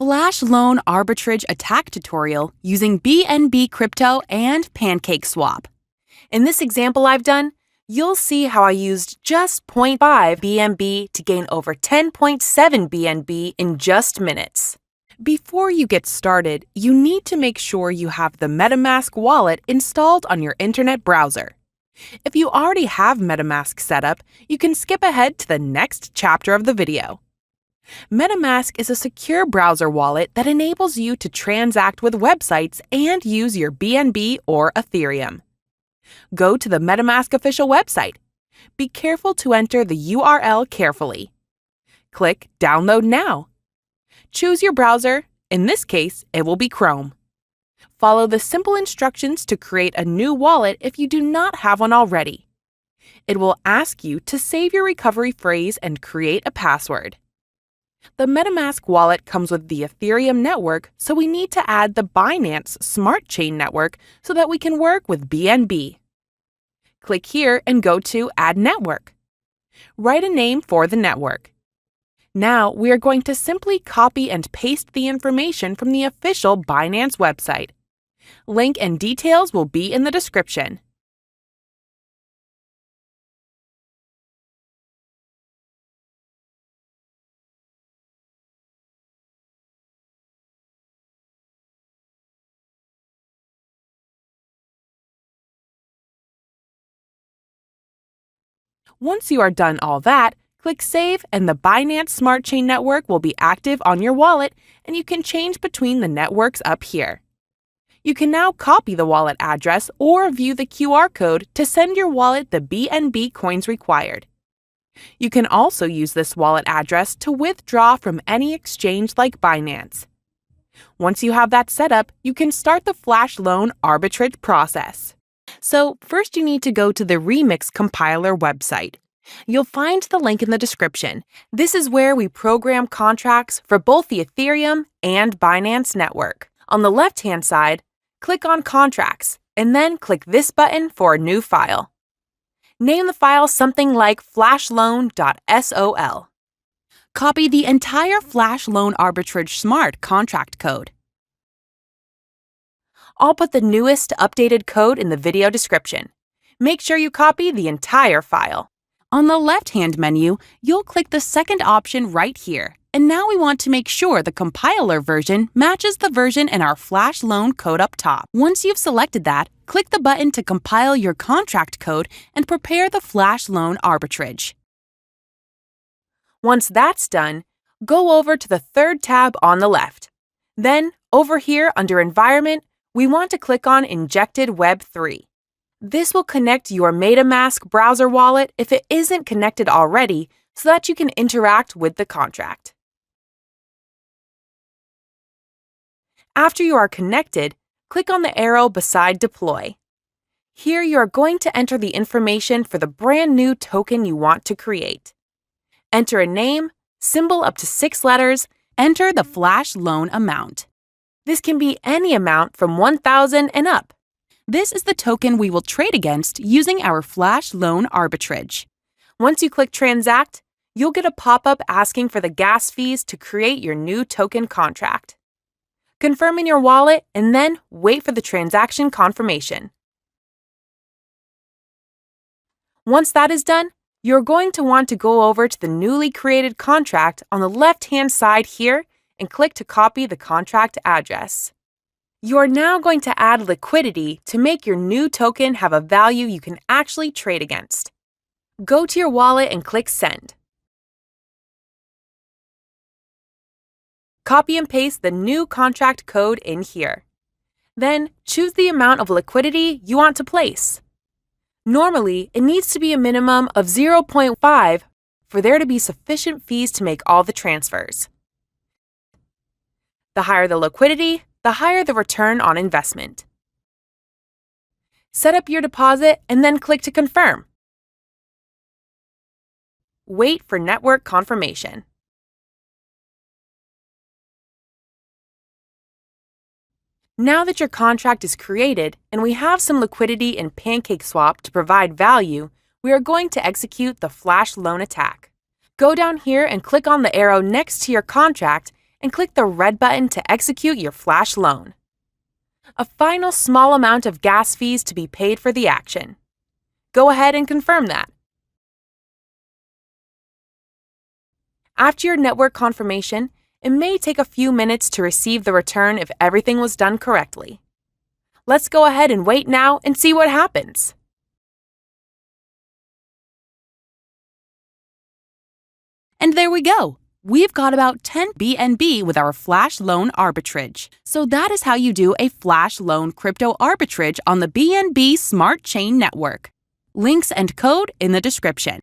Flash Loan Arbitrage attack tutorial using BNB Crypto and PancakeSwap. In this example I've done, you'll see how I used just 0.5 BNB to gain over 10.7 BNB in just minutes. Before you get started, you need to make sure you have the Metamask wallet installed on your internet browser. If you already have Metamask set up, you can skip ahead to the next chapter of the video. Metamask is a secure browser wallet that enables you to transact with websites and use your BNB or Ethereum. Go to the Metamask official website. Be careful to enter the URL carefully. Click Download Now. Choose your browser. In this case, it will be Chrome. Follow the simple instructions to create a new wallet if you do not have one already. It will ask you to save your recovery phrase and create a password. The Metamask wallet comes with the Ethereum network, so we need to add the Binance Smart Chain network so that we can work with BNB. Click here and go to Add Network. Write a name for the network. Now we are going to simply copy and paste the information from the official Binance website. Link and details will be in the description. Once you are done all that, click Save and the Binance Smart Chain network will be active on your wallet and you can change between the networks up here. You can now copy the wallet address or view the QR code to send your wallet the BNB coins required. You can also use this wallet address to withdraw from any exchange like Binance. Once you have that set up, you can start the Flash Loan arbitrage process. So first you need to go to the Remix Compiler website. You'll find the link in the description. This is where we program contracts for both the Ethereum and Binance network. On the left-hand side, click on Contracts, and then click this button for a new file. Name the file something like flashloan.sol. Copy the entire Flash Loan Arbitrage Smart contract code. I'll put the newest updated code in the video description. Make sure you copy the entire file. On the left-hand menu, you'll click the second option right here. And now we want to make sure the compiler version matches the version in our Flash Loan code up top. Once you've selected that, click the button to compile your contract code and prepare the Flash Loan arbitrage. Once that's done, go over to the third tab on the left. Then, over here under Environment, we want to click on Injected Web 3. This will connect your Metamask browser wallet if it isn't connected already so that you can interact with the contract. After you are connected, click on the arrow beside Deploy. Here you are going to enter the information for the brand new token you want to create. Enter a name, symbol up to 6 letters, enter the Flash Loan amount. This can be any amount from 1,000 and up. This is the token we will trade against using our Flash Loan arbitrage. Once you click Transact, you'll get a pop-up asking for the gas fees to create your new token contract. Confirm in your wallet and then wait for the transaction confirmation. Once that is done, you're going to want to go over to the newly created contract on the left-hand side here and click to copy the contract address. You are now going to add liquidity to make your new token have a value you can actually trade against. Go to your wallet and click Send. Copy and paste the new contract code in here. Then choose the amount of liquidity you want to place. Normally, it needs to be a minimum of 0.5 for there to be sufficient fees to make all the transfers. The higher the liquidity, the higher the return on investment. Set up your deposit and then click to confirm. Wait for network confirmation. Now that your contract is created and we have some liquidity in PancakeSwap to provide value, we are going to execute the Flash Loan attack. Go down here and click on the arrow next to your contract and click the red button to execute your Flash loan. A final small amount of gas fees to be paid for the action. Go ahead and confirm that. After your network confirmation, it may take a few minutes to receive the return if everything was done correctly. Let's go ahead and wait now and see what happens. And there we go. We've got about 10 BNB with our Flash Loan Arbitrage. So that is how you do a Flash Loan crypto arbitrage on the BNB Smart Chain network. Links and code in the description.